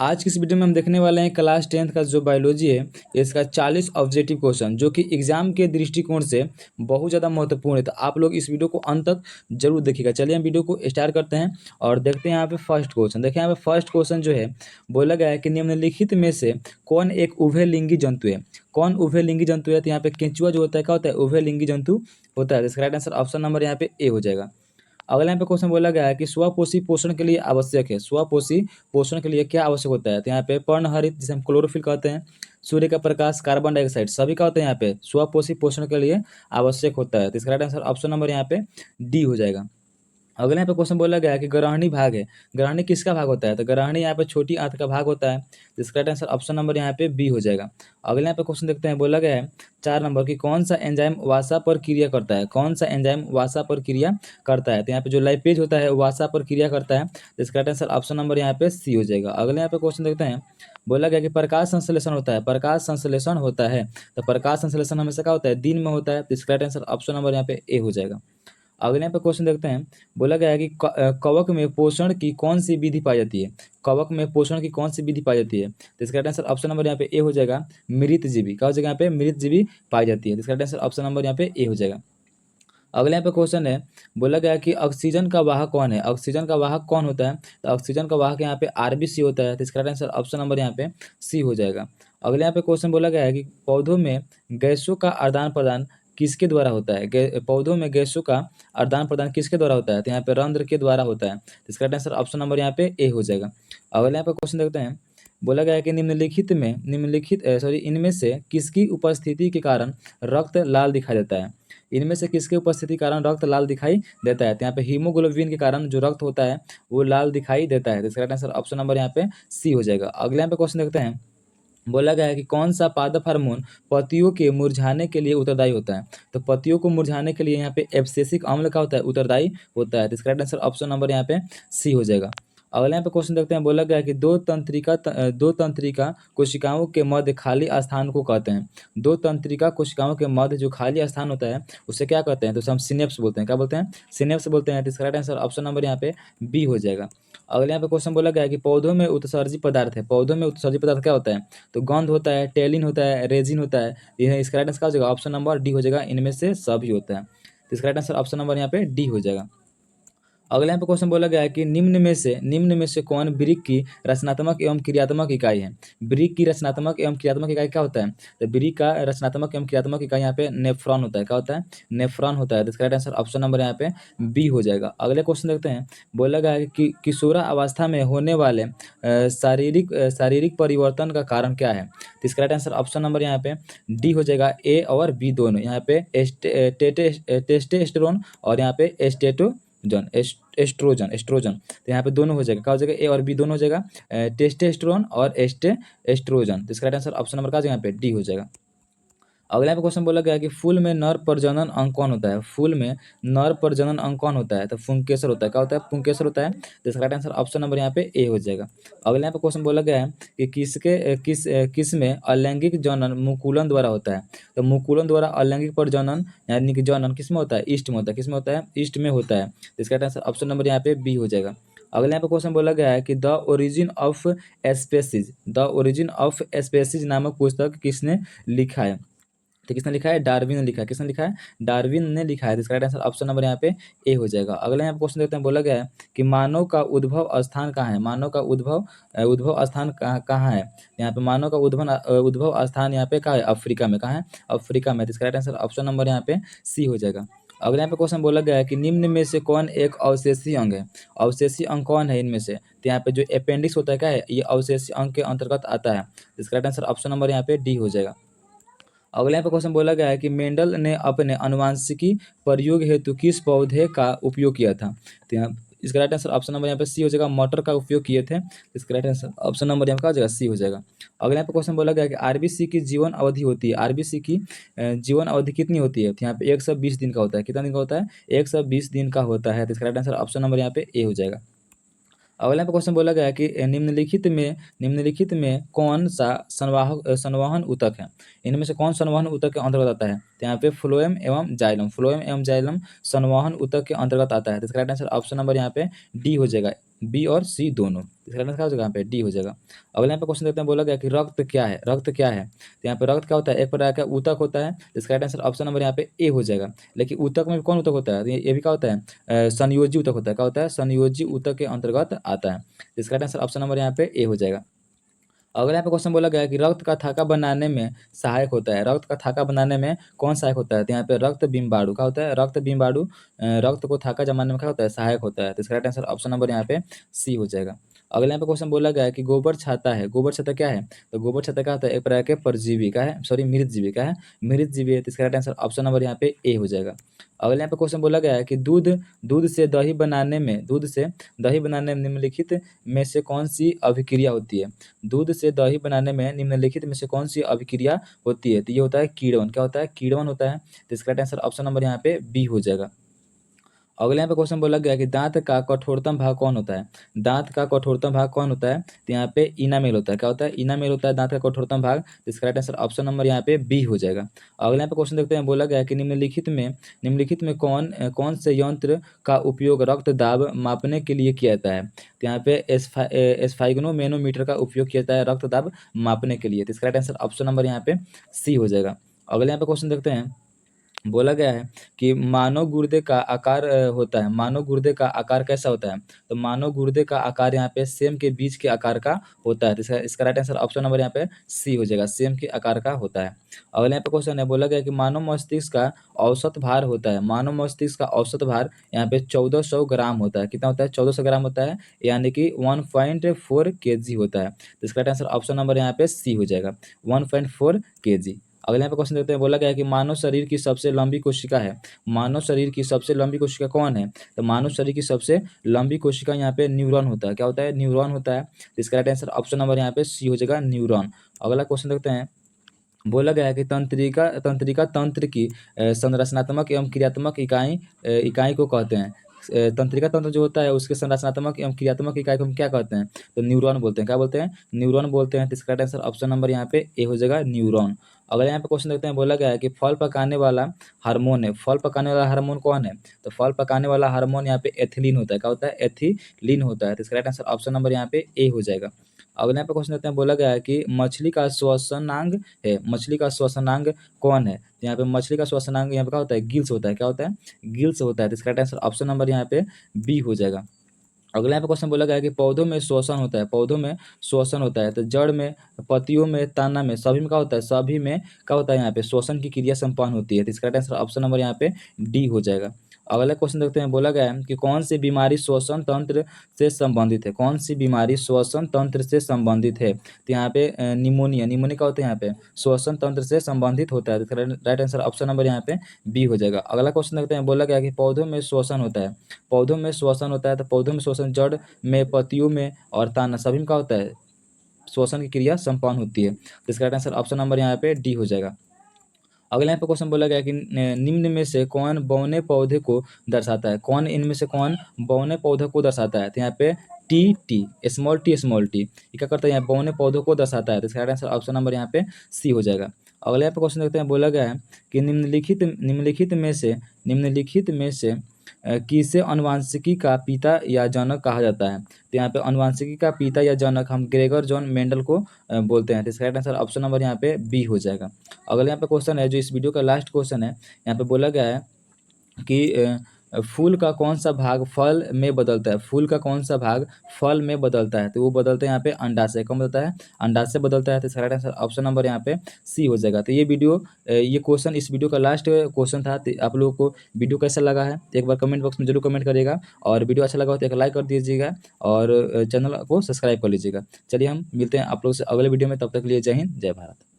आज की इस वीडियो में हम देखने वाले हैं क्लास 10th का जो बायोलॉजी है इसका 40 ऑब्जेक्टिव क्वेश्चन जो कि एग्जाम के दृष्टिकोण से बहुत ज़्यादा महत्वपूर्ण है। तो आप लोग इस वीडियो को अंत तक जरूर देखिएगा। चलिए हम वीडियो को स्टार्ट करते हैं और देखते हैं यहाँ पे फर्स्ट क्वेश्चन। देखिए यहाँ पे फर्स्ट क्वेश्चन जो है बोला गया है कि निम्नलिखित में से कौन एक उभयलिंगी जंतु है। कौन उभयलिंगी जंतु है? तो यहाँ पे केंचुआ जो होता है क्या होता है? उभयलिंगी जंतु होता है। इसका राइट आंसर ऑप्शन नंबर यहाँ पे ए हो जाएगा। अगला यहाँ पे क्वेश्चन बोला गया है कि स्वपोषी पोषण के लिए आवश्यक है। स्वपोषी पोषण के लिए क्या आवश्यक होता है? तो यहाँ पे पर्णहरित जिसे हम क्लोरोफिल कहते हैं, सूर्य का प्रकाश, कार्बन डाइऑक्साइड सभी का होता है यहाँ पे स्वपोषी पोषण के लिए आवश्यक होता है। तो इसका राइट आंसर ऑप्शन नंबर यहाँ पे डी हो जाएगा। अगले यहाँ पे क्वेश्चन बोला गया है कि ग्रहणी भाग है। ग्रहणी किसका भाग होता है? तो ग्रहणी यहाँ पे छोटी आंत का भाग होता है। जिसका राइट आंसर ऑप्शन नंबर यहाँ पे बी हो जाएगा। अगले यहाँ पे क्वेश्चन देखते हैं, बोला गया है 4 नंबर की कौन सा एंजाइम वासा पर क्रिया करता है। कौन सा एंजाइम वासा पर क्रिया करता है? तो यहाँ पे जो लाइपेज होता है वासा पर क्रिया करता है। जिसका राइट आंसर ऑप्शन नंबर यहाँ पे सी हो जाएगा। अगले यहाँ पे क्वेश्चन देखते हैं, बोला गया कि प्रकाश संश्लेषण होता है। प्रकाश संश्लेषण होता है तो प्रकाश संश्लेषण हमेशा क्या होता है? दिन में होता है। तो इसका राइट आंसर ऑप्शन नंबर यहाँ पे ए हो जाएगा। अगले यहाँ पे क्वेश्चन देखते हैं, बोला गया है कि कवक में पोषण की कौन सी विधि पाई जाती है। कवक में पोषण की कौन सी विधि पाई जाती है? तो इसका आंसर ऑप्शन नंबर यहाँ पे ए हो जाएगा। मृतजीवी क्या हो जाएगा? यहाँ पे मृतजीवी पाई जाती है। इसका आंसर ऑप्शन नंबर यहाँ पे ए हो जाएगा। अगले यहाँ पे क्वेश्चन है, बोला गया कि ऑक्सीजन का वाहक कौन है। ऑक्सीजन का वाहक कौन होता है? तो ऑक्सीजन का वाहक यहाँ पे आरबीसी होता है। तो इसका आंसर ऑप्शन नंबर यहाँ पे सी हो जाएगा। अगले यहाँ पे क्वेश्चन बोला गया है कि पौधों में गैसों का आदान प्रदान किसके द्वारा होता है। पौधों में गैसों का आदान प्रदान किसके द्वारा होता है? तो यहाँ पे रंध्र के द्वारा होता है। तो इसका आंसर ऑप्शन नंबर यहाँ पे ए हो जाएगा। अगले यहाँ पे क्वेश्चन देखते हैं, बोला गया है कि इनमें से किसकी उपस्थिति के कारण रक्त लाल दिखाई देता है। इनमें से किसके उपस्थिति के कारण रक्त लाल दिखाई देता है? तो यहाँ पे हीमोग्लोबिन के कारण जो रक्त होता है वो लाल दिखाई देता है। तो इसका आंसर ऑप्शन नंबर यहाँ पे सी हो जाएगा। अगले यहाँ पे क्वेश्चन देखते हैं, बोला गया है कि कौन सा पादप हार्मोन पत्तियों के मुरझाने के लिए उत्तरदायी होता है। तो पत्तियों को मुरझाने के लिए यहाँ पे एब्सिसिक अम्ल का होता है उत्तरदायी होता है। तो इसका आंसर ऑप्शन नंबर यहाँ पे सी हो जाएगा। अगले यहाँ पे क्वेश्चन देखते हैं, बोला गया है कि दो तंत्रिका कोशिकाओं के मध्य खाली स्थान को कहते हैं। दो तंत्रिका कोशिकाओं के मध्य जो खाली स्थान होता है उसे क्या कहते हैं? तो उसे हम सिनेप्स बोलते हैं। क्या बोलते हैं? सिनेप्स बोलते हैं। तो इसका आंसर ऑप्शन नंबर यहाँ पे बी हो जाएगा। अगले यहाँ पे क्वेश्चन बोला गया है कि पौधों में उत्सर्जित पदार्थ है। पौधों में उत्सर्जित पदार्थ क्या होता है? तो गंध होता है, टेलिन होता है, रेजिन होता है। यह इसका राइट आंसर क्या हो जाएगा? ऑप्शन नंबर डी हो जाएगा। इनमें से सभी होता है। तो इसका राइट आंसर ऑप्शन नंबर यहाँ पे डी हो जाएगा। अगले यहाँ पे क्वेश्चन बोला गया है कि निम्न में से कौन वृक्क की रचनात्मक एवं क्रियात्मक इकाई है। वृक्क की रचनात्मक एवं क्रियात्मक इकाई क्या होता है? तो वृक्क का रचनात्मक एवं क्रियात्मक इकाई यहाँ पे नेफ्रॉन होता है। क्या होता है? नेफ्रॉन होता है। तो इसका राइट आंसर ऑप्शन नंबर यहाँ पे बी हो जाएगा। अगले क्वेश्चन देखते हैं, बोला गया है कि किशोरा अवस्था में होने वाले शारीरिक परिवर्तन का कारण क्या है। तो इसका राइट आंसर ऑप्शन नंबर यहाँ पे डी हो जाएगा। ए और बी दोनों। यहाँ पे टेस्टोस्टेरोन और यहाँ पे एस्ट्रोजन। तो यहाँ पे दोनों हो जाएगा। क्या हो जाएगा? ए और बी दोनों हो जाएगा। टेस्टोस्टेरोन और एस्ट्रोजन। तो इसका राइट आंसर ऑप्शन नंबर का यहाँ पे डी हो जाएगा। अगला यहाँ पे क्वेश्चन बोला गया है कि फूल में नर प्रजनन अंग कौन होता है। फूल में नर प्रजनन अंग कौन होता है? तो पुंकेसर होता है। क्या होता है? पुंकेसर होता है। तो इसका राइट आंसर ऑप्शन नंबर यहाँ पे ए हो जाएगा। अगले यहाँ पे क्वेश्चन बोला गया है कि किस में अलैंगिक जनन मुकुलन द्वारा होता है। तो मुकुलन द्वारा अलैंगिक प्रजनन यानी कि जनन किस में होता है? ईस्ट में होता है। किस में होता है? ईस्ट में होता है। तो इसका राइट आंसर ऑप्शन नंबर यहाँ पे बी हो जाएगा। अगले यहाँ पे क्वेश्चन बोला गया है कि द ओरिजिन ऑफ स्पेसीज नामक पुस्तक किसने लिखा है। तो किसने लिखा है? डार्विन ने लिखा है। किसने लिखा है? डार्विन ने लिखा है। तो इसका राइट आंसर ऑप्शन नंबर यहाँ पे ए हो जाएगा। अगले यहाँ पे क्वेश्चन देखते हैं, बोला गया है कि मानव का उद्भव स्थान कहाँ है। मानव का उद्भव स्थान कहाँ है। यहाँ पे मानव का उद्भव स्थान यहाँ पे कहाँ है? अफ्रीका में। कहाँ है? अफ्रीका में। तो इसका राइट आंसर ऑप्शन नंबर यहाँ पे सी हो जाएगा। अगले यहाँ पे क्वेश्चन बोला गया है कि निम्न में से कौन एक अवशेषी अंग है। अवशेषी अंग कौन है इनमें से? तो यहाँ पे जो अपेंडिक्स होता है क्या है? ये अवशेषी अंग के अंतर्गत आता है। इसका राइट आंसर ऑप्शन नंबर यहाँ पे डी हो जाएगा। अगले यहाँ पे क्वेश्चन बोला गया है कि मेंडल ने अपने अनुवांशिकी प्रयोग हेतु किस पौधे का उपयोग किया था। तो यहाँ इसका राइट आंसर ऑप्शन नंबर यहाँ पे सी हो जाएगा। मटर का उपयोग किए थे। इसका राइट आंसर ऑप्शन नंबर यहाँ पे क्या हो जाएगा? सी हो जाएगा। अगले यहाँ पे क्वेश्चन बोला गया है कि आरबीसी की जीवन अवधि होती है। आरबीसी की जीवन अवधि कितनी होती है? तो यहाँ पे 120 दिन का होता है। कितना दिन का होता है? 120 दिन का होता है। तो इसका राइट आंसर ऑप्शन नंबर यहाँ पे ए हो जाएगा। अगला पे क्वेश्चन बोला गया है कि निम्नलिखित में कौन सा संवहन ऊतक है। इनमें से कौन संवहन ऊतक के अंतर्गत आता है। तो यहाँ पे फ्लोएम एवं जाइलम संवहन ऊतक के अंतर्गत आता है। तो इसका राइट आंसर ऑप्शन नंबर यहाँ पे डी हो जाएगा। बी और सी दोनों। इसका आंसर क्या हो जाएगा? यहाँ पे डी हो जाएगा। अगले यहाँ पे क्वेश्चन देखते हैं, बोला गया कि रक्त क्या है? रक्त क्या है? तो यहाँ पे रक्त क्या होता है? एक प्रकार का ऊतक होता है। इसका राइट आंसर ऑप्शन नंबर यहाँ पे ए हो जाएगा। लेकिन ऊतक में कौन ऊतक होता है? तो ये भी क्या होता है? संयोजी ऊतक होता है। क्या होता है? संयोजी ऊतक के अंतर्गत आता है। इसका राइट आंसर ऑप्शन नंबर यहाँ पे ए हो जाएगा। अगला यहाँ पे क्वेश्चन बोला गया है कि रक्त का थाका बनाने में सहायक होता है। रक्त का थाका बनाने में कौन सहायक होता है? तो यहाँ पे रक्त बिम्बाणु क्या होता है? रक्त बिम्बाणु रक्त को थाका जमाने में क्या होता है? सहायक होता है। तो इसका राइट आंसर ऑप्शन नंबर यहाँ पे सी हो जाएगा। अगले यहाँ पे क्वेश्चन बोला गया है कि गोबर छाता है। गोबर छाता क्या है? तो गोबर छाता क्या होता है? एक प्रकार के परजीवी का है, सॉरी मृत जीवी का है, मृत जीवी है। तो इसका राइट आंसर ऑप्शन नंबर यहाँ पे ए हो जाएगा। अगले यहाँ पे क्वेश्चन बोला गया है कि दूध दूध से दही बनाने में निम्नलिखित में से कौन सी अभिक्रिया होती है? दूध से दही बनाने में निम्नलिखित में से कौन सी अभिक्रिया होती है? तो ये होता है कीड़वन। क्या होता है? कीड़वन होता है। तो इसका राइट आंसर ऑप्शन नंबर यहाँ पे बी हो जाएगा। अगले यहाँ पे क्वेश्चन बोला गया कि दांत का कठोरतम भाग कौन होता है? दांत का कठोरतम भाग कौन होता है? तो यहाँ पे इनामेल होता है। क्या होता है? इनामेल होता है दांत का कठोरतम भाग। तो इसका राइट आंसर ऑप्शन नंबर यहाँ पे बी हो जाएगा। अगले यहाँ पे क्वेश्चन देखते हैं, बोला गया है कि निम्नलिखित में कौन से यंत्र का उपयोग रक्त दाब मापने के लिए किया जाता है? तो यहाँ पे एस्फाइग्नोमेनोमीटर का उपयोग किया जाता है रक्त दाब मापने के लिए। तो इसका राइट आंसर ऑप्शन नंबर यहाँ पे सी हो जाएगा। अगले यहाँ पे क्वेश्चन देखते हैं, बोला गया है कि मानव गुर्दे का आकार होता है। मानव गुर्दे का आकार कैसा होता है? तो मानव गुर्दे का आकार यहाँ पे सेम के बीच के आकार का होता है। तो इसका राइट आंसर ऑप्शन नंबर यहाँ पे सी हो जाएगा, सेम के आकार का होता है। अगले यहाँ पे क्वेश्चन है, बोला गया कि मानव मस्तिष्क का औसत भार होता है। मानव मस्तिष्क का औसत भार यहाँ पे 1400 ग्राम होता है। कितना होता है? 1400 ग्राम होता है, यानी कि 1.4 kg होता है। तो इसका राइट आंसर ऑप्शन नंबर यहाँ पे सी हो जाएगा, 1.4 kg। अगले यहाँ पे क्वेश्चन देखते हैं, बोला गया है कि मानव शरीर की सबसे लंबी कोशिका है। मानव शरीर की सबसे लंबी कोशिका कौन है? तो मानव शरीर की सबसे लंबी कोशिका यहाँ पे न्यूरॉन होता है। क्या होता है? न्यूरॉन होता है। तो इसका राइट आंसर ऑप्शन नंबर यहाँ पे सी हो जाएगा, न्यूरॉन। अगला क्वेश्चन देखते हैं, बोला गया है कि तंत्रिका तंत्र की संरचनात्मक एवं क्रियात्मक इकाई को कहते हैं। तंत्रिका तंत्र जो होता है उसके संरचनात्मक एवं क्रियात्मक इकाई को हम क्या कहते हैं? तो न्यूरॉन बोलते हैं। क्या बोलते हैं? न्यूरॉन बोलते हैं। तो इसका राइट आंसर ऑप्शन नंबर यहाँ पे ए हो जाएगा, न्यूरॉन। अगले यहाँ पे क्वेश्चन देखते हैं, बोला गया है कि फल पकाने वाला हार्मोन है। फल पकाने वाला हार्मोन कौन है? तो फल पकाने वाला हार्मोन यहाँ पे एथिलीन होता है। क्या होता है? एथिलीन होता है। तो इसका राइट आंसर ऑप्शन नंबर यहाँ पे ए हो जाएगा। अगले यहाँ पे क्वेश्चन देते हैं, बोला गया है कि मछली का श्वसनांग है। मछली का श्वसनांग कौन है? तो यहाँ पे मछली का श्वसनांग यहाँ पे क्या होता है? गिल्स होता है। क्या होता है? गिल्स होता है। तो इसका राइट आंसर ऑप्शन नंबर यहाँ पे बी हो जाएगा। अगला यहाँ पे क्वेश्चन बोला गया है कि पौधों में श्वसन होता है। पौधों में श्वसन होता है। तो जड़ में, पत्तियों में, तना में, सभी में क्या होता है? सभी में क्या होता है? यहाँ पे श्वसन की क्रिया संपन्न होती है। तो इसका राइट आंसर ऑप्शन नंबर यहाँ पे डी हो जाएगा। अगला क्वेश्चन देखते हैं, बोला गया है कि कौन सी बीमारी श्वसन तंत्र से संबंधित है? कौन सी बीमारी श्वसन तंत्र से संबंधित है? तो यहाँ पे निमोनिया। निमोनिया क्या होता है? यहाँ पे श्वसन तंत्र से संबंधित होता है। तो राइट आंसर ऑप्शन नंबर यहाँ पे बी हो जाएगा। अगला क्वेश्चन देखते हैं, बोला गया कि पौधों में श्वसन होता है। पौधों में श्वसन होता है। तो पौधों में श्वसन जड़ में, पत्तियों में और तना सभी में क्या होता है? श्वसन की क्रिया संपन्न होती है। तो इसका राइट आंसर ऑप्शन नंबर यहाँ पे डी हो जाएगा। अगले यहाँ पे क्वेश्चन बोला गया कि निम्न में से कौन बौने पौधे को दर्शाता है? कौन इनमें से कौन बौने पौधे को दर्शाता है? तो यहाँ पे टी स्मॉल टी ये क्या करता है? यहाँ बौने पौधों को दर्शाता है। तो इसका राइट आंसर ऑप्शन नंबर यहाँ पे सी हो जाएगा। अगले यहाँ पे क्वेश्चन देखते हैं, बोला गया है कि निम्नलिखित में से किसे अनुवांशिकी का पिता या जनक कहा जाता है? तो यहाँ पे अनुवांशिकी का पिता या जनक हम ग्रेगर जॉन मेंडल को बोलते हैं। तो इसका राइट आंसर ऑप्शन नंबर यहाँ पे बी हो जाएगा। अगले यहाँ पे क्वेश्चन है, जो इस वीडियो का लास्ट क्वेश्चन है, यहाँ पे बोला गया है कि फूल का कौन सा भाग फल में बदलता है? फूल का कौन सा भाग फल में बदलता है? तो वो बदलता है यहाँ पे अंडाशय। कौन बदलता है? अंडाशय बदलता है। तो इसका राइट आंसर ऑप्शन नंबर यहाँ पे सी हो जाएगा। तो ये क्वेश्चन इस वीडियो का लास्ट क्वेश्चन था। तो आप लोगों को वीडियो कैसा लगा है एक बार कमेंट बॉक्स में जरूर कमेंट करिएगा, और वीडियो अच्छा लगा हो तो एक लाइक कर दीजिएगा और चैनल को सब्सक्राइब कर लीजिएगा। चलिए हम मिलते हैं आप लोग से अगले वीडियो में, तब तक के लिए जय हिंद, जय भारत।